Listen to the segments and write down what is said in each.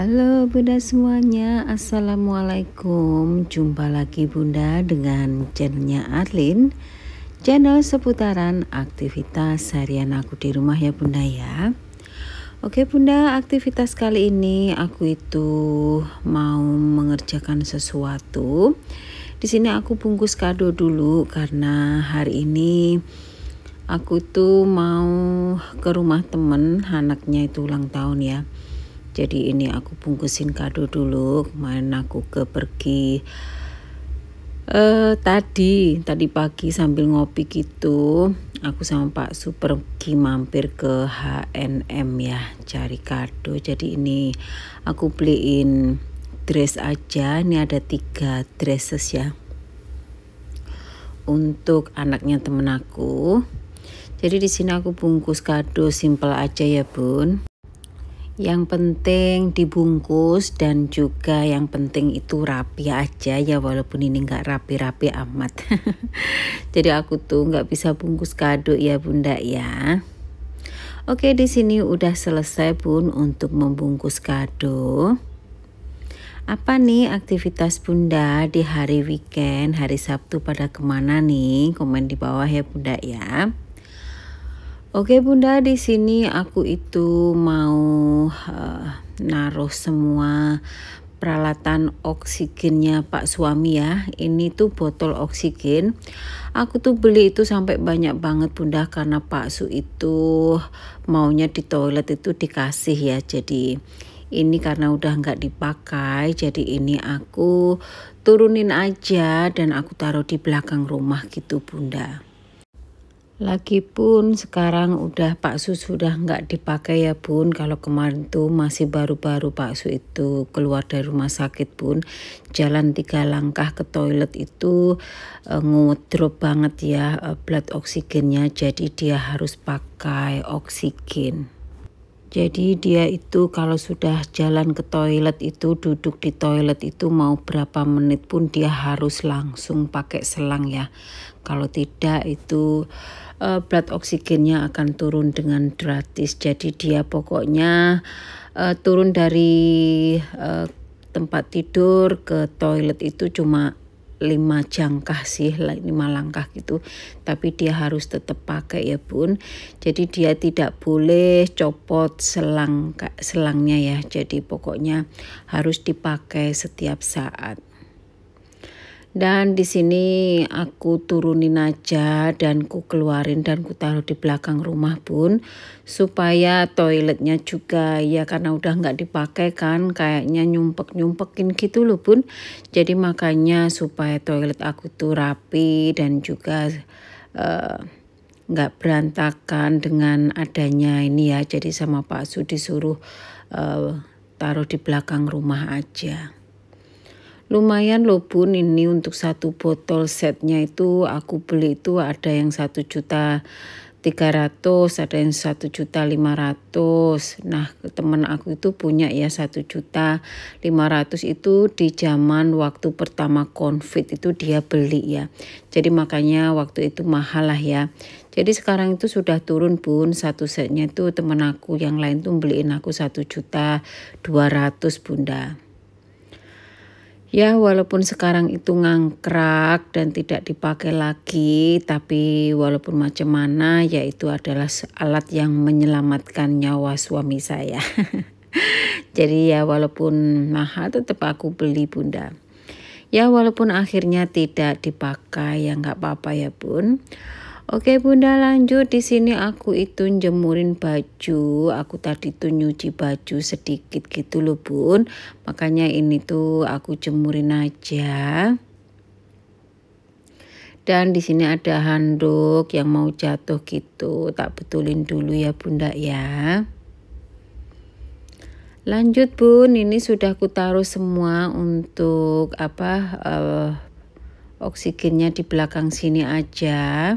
Halo Bunda semuanya, Assalamualaikum. Jumpa lagi Bunda dengan channelnya Arlin, channel seputaran aktivitas harian aku di rumah ya Bunda ya. Oke Bunda, aktivitas kali ini aku itu mau mengerjakan sesuatu. Di sini aku bungkus kado dulu karena hari ini aku tuh mau ke rumah temen, anaknya itu ulang tahun ya. Jadi ini aku bungkusin kado dulu. Kemarin aku pergi tadi pagi sambil ngopi gitu. Aku sama Pak Su pergi mampir ke H&M ya, cari kado. Jadi ini aku beliin dress aja. Ini ada 3 dresses ya, untuk anaknya temen aku. Jadi di sini aku bungkus kado simple aja ya Bun. Yang penting dibungkus dan juga yang penting itu rapi aja ya, walaupun ini nggak rapi-rapi amat. Jadi aku tuh nggak bisa bungkus kado ya Bunda ya. Oke, di sini udah selesai Bun untuk membungkus kado. Apa nih aktivitas Bunda di hari weekend, hari Sabtu pada kemana nih? Komen di bawah ya Bunda ya. Oke Bunda, di sini aku itu mau naruh semua peralatan oksigennya Pak suami ya. Ini tuh botol oksigen. Aku tuh beli itu sampai banyak banget Bunda, karena Pak Su itu maunya di toilet itu dikasih ya. Jadi ini karena udah nggak dipakai, jadi ini aku turunin aja dan aku taruh di belakang rumah gitu Bunda. Lagipun sekarang udah Pak Su sudah nggak dipakai ya Bun. Kalau kemarin tuh masih baru-baru Pak Su itu keluar dari rumah sakit Bun, jalan 3 langkah ke toilet itu ngedrop banget ya blood oksigennya. Jadi dia harus pakai oksigen. Jadi dia itu kalau sudah jalan ke toilet itu, duduk di toilet itu mau berapa menit pun dia harus langsung pakai selang ya. Kalau tidak itu blood oksigennya akan turun dengan drastis. Jadi dia pokoknya turun dari tempat tidur ke toilet itu cuma 5 jangkah sih, 5 langkah gitu, tapi dia harus tetap pakai ya Bun. Jadi dia tidak boleh copot selangnya ya, jadi pokoknya harus dipakai setiap saat. Dan di sini aku turunin aja dan ku keluarin dan ku taruh di belakang rumah Bun, supaya toiletnya juga ya karena udah nggak dipakai kan kayaknya nyumpek-nyumpekin gitu loh Bun. Jadi makanya supaya toilet aku tuh rapi dan juga nggak berantakan dengan adanya ini ya. Jadi sama Pak Su disuruh taruh di belakang rumah aja. Lumayan loh Bun, ini untuk 1 botol setnya itu aku beli itu ada yang 1.300.000, ada yang 1.500.000. Nah temen aku itu punya ya 1.500.000 itu di zaman waktu pertama COVID itu dia beli ya. Jadi makanya waktu itu mahal lah ya. Jadi sekarang itu sudah turun Bun, 1 setnya itu temen aku yang lain tuh beliin aku 1.200.000 Bunda. Ya walaupun sekarang itu ngangkrak dan tidak dipakai lagi, tapi walaupun macam mana ya itu adalah alat yang menyelamatkan nyawa suami saya. Jadi ya walaupun mahal tetap aku beli Bunda. Ya walaupun akhirnya tidak dipakai ya nggak apa-apa ya Bun. Oke Bunda, lanjut. Di sini aku itu jemurin baju. Aku tadi tuh nyuci baju sedikit gitu loh Bun. Makanya ini tuh aku jemurin aja. Dan di sini ada handuk yang mau jatuh gitu. Tak betulin dulu ya Bunda ya. Lanjut bun, ini sudah aku taruh semua untuk oksigennya di belakang sini aja.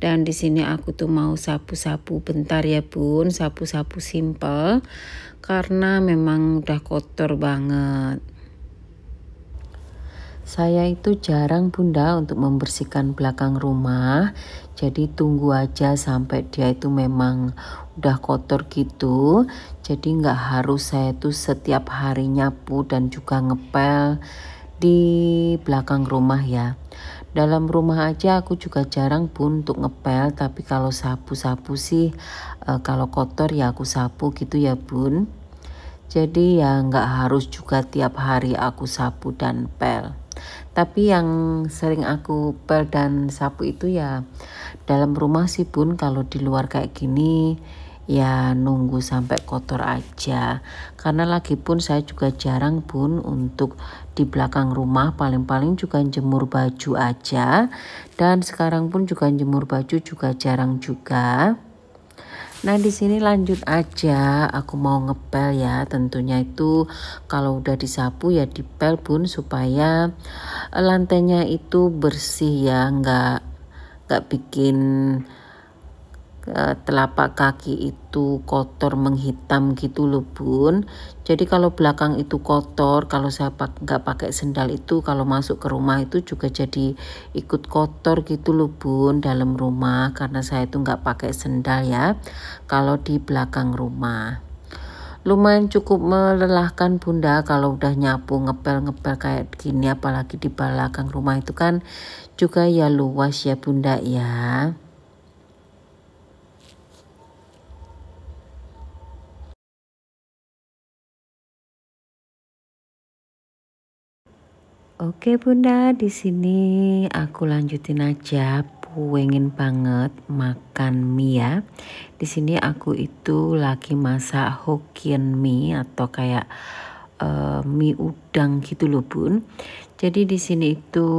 Dan di sini aku tuh mau sapu-sapu bentar ya bun, sapu-sapu simple karena memang udah kotor banget. Saya itu jarang bunda untuk membersihkan belakang rumah, jadi tunggu aja sampai dia itu memang udah kotor gitu. Jadi nggak harus saya tuh setiap hari nyapu dan juga ngepel di belakang rumah ya. Dalam rumah aja aku juga jarang bun untuk ngepel, tapi kalau sapu-sapu sih kalau kotor ya aku sapu gitu ya bun. Jadi ya nggak harus juga tiap hari aku sapu dan pel. Tapi yang sering aku pel dan sapu itu ya dalam rumah sih bun. Kalau di luar kayak gini ya nunggu sampai kotor aja. Karena lagi pun saya juga jarang bun untuk di belakang rumah, paling-paling juga jemur baju aja. Dan sekarang pun juga jemur baju juga jarang juga. Nah di sini lanjut aja, aku mau ngepel ya. Tentunya itu kalau udah disapu ya dipel bun supaya lantainya itu bersih ya, nggak bikin telapak kaki itu kotor menghitam gitu loh bun. Jadi kalau belakang itu kotor, kalau saya nggak pakai sendal itu kalau masuk ke rumah itu juga jadi ikut kotor gitu loh bun dalam rumah, karena saya itu nggak pakai sendal ya kalau di belakang rumah. Lumayan cukup melelahkan bunda kalau udah nyapu ngepel-ngepel kayak gini, apalagi di belakang rumah itu kan juga ya luas ya bunda ya. Oke bunda, di sini aku lanjutin aja. Pengen banget makan mie ya. Di sini aku itu lagi masak Hokkien mie atau kayak mie udang gitu loh bun. Jadi di sini itu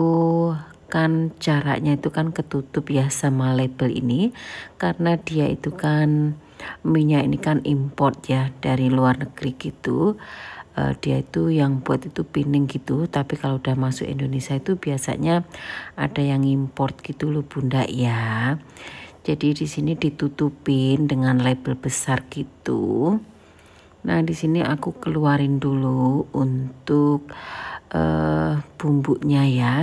kan caranya itu kan ketutup ya sama label ini, karena dia itu kan minyak ini kan import ya dari luar negeri gitu. Dia itu yang buat itu pining gitu, tapi kalau udah masuk Indonesia itu biasanya ada yang import gitu loh bunda ya. Jadi di sini ditutupin dengan label besar gitu. Nah di sini aku keluarin dulu untuk bumbunya ya.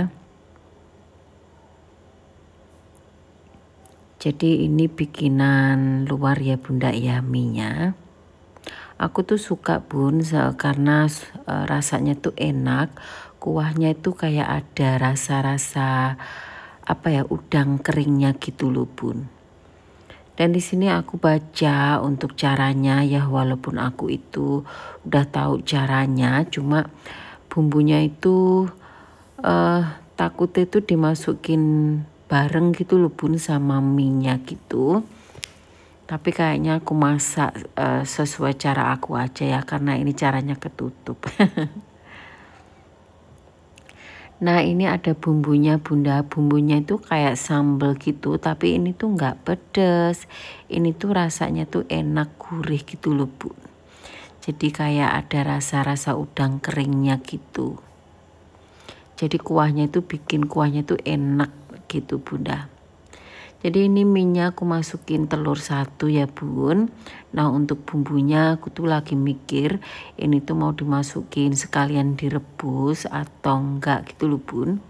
Jadi ini bikinan luar ya bunda ya mie-nya. Aku tuh suka bun karena rasanya tuh enak. Kuahnya itu kayak ada rasa-rasa udang keringnya gitu loh bun. Dan di sini aku baca untuk caranya ya, walaupun aku itu udah tahu caranya, cuma bumbunya itu takutnya itu dimasukin bareng gitu loh bun sama minyak gitu. Tapi kayaknya aku masak sesuai cara aku aja ya, karena ini caranya ketutup. Nah ini ada bumbunya bunda, bumbunya itu kayak sambal gitu, tapi ini tuh nggak pedes. Ini tuh rasanya tuh enak gurih gitu loh bu. Jadi kayak ada rasa-rasa udang keringnya gitu. Jadi kuahnya itu bikin kuahnya tuh enak gitu bunda. Jadi ini minyak aku masukin telur 1 ya bun. Nah untuk bumbunya aku tuh lagi mikir ini tuh mau dimasukin sekalian direbus atau enggak gitu loh bun.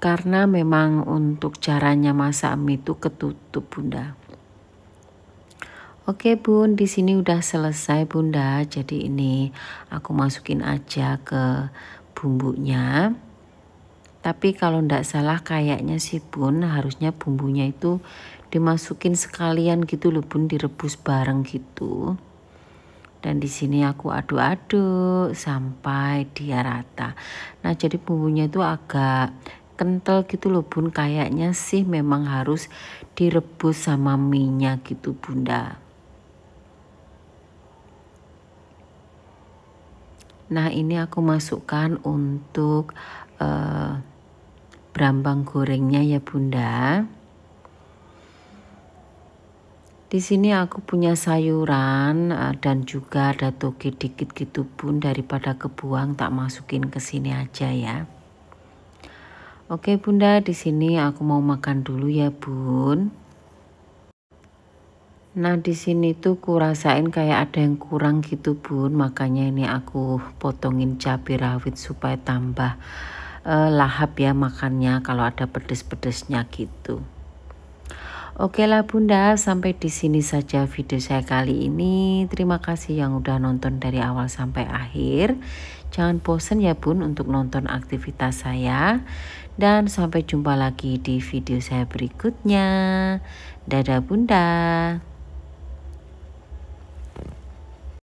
Karena memang untuk caranya masak mie itu ketutup bunda. Oke bun, di sini udah selesai bunda. Jadi ini aku masukin aja ke bumbunya. Tapi kalau ndak salah kayaknya sih bun, harusnya bumbunya itu dimasukin sekalian gitu loh bun, direbus bareng gitu. Dan di sini aku aduk-aduk sampai dia rata. Nah jadi bumbunya itu agak kental gitu loh bun, kayaknya sih memang harus direbus sama minyak gitu bunda. Nah ini aku masukkan untuk brambang gorengnya ya bunda. Di sini aku punya sayuran dan juga ada toge dikit gitu bun, daripada kebuang tak masukin ke sini aja ya. Oke bunda, di sini aku mau makan dulu ya bun. Nah di sini tuh kurasain kayak ada yang kurang gitu bun, makanya ini aku potongin cabai rawit supaya tambah lahap ya makannya kalau ada pedes-pedesnya gitu. Oke lah bunda, sampai di sini saja video saya kali ini. Terima kasih yang udah nonton dari awal sampai akhir. Jangan bosan ya bun untuk nonton aktivitas saya. Dan sampai jumpa lagi di video saya berikutnya. Dadah bunda.